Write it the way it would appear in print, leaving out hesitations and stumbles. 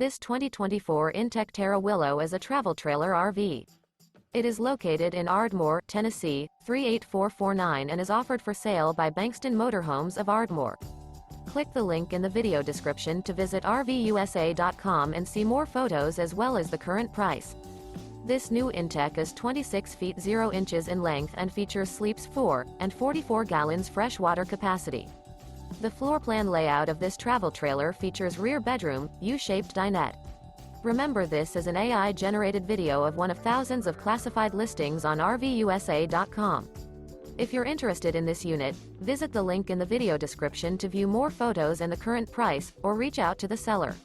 This 2024 inTech Terra Willow is a travel trailer RV. It is located in Ardmore, Tennessee, 38449 and is offered for sale by Bankston Motorhomes of Ardmore. Click the link in the video description to visit RVUSA.com and see more photos as well as the current price. This new inTech is 26 feet 0 inches in length and features sleeps 4 and 44 gallons fresh water capacity. The floor plan layout of this travel trailer features rear bedroom, U-shaped dinette. Remember, this is an AI-generated video of one of thousands of classified listings on RVUSA.com. If you're interested in this unit, visit the link in the video description to view more photos and the current price, or reach out to the seller.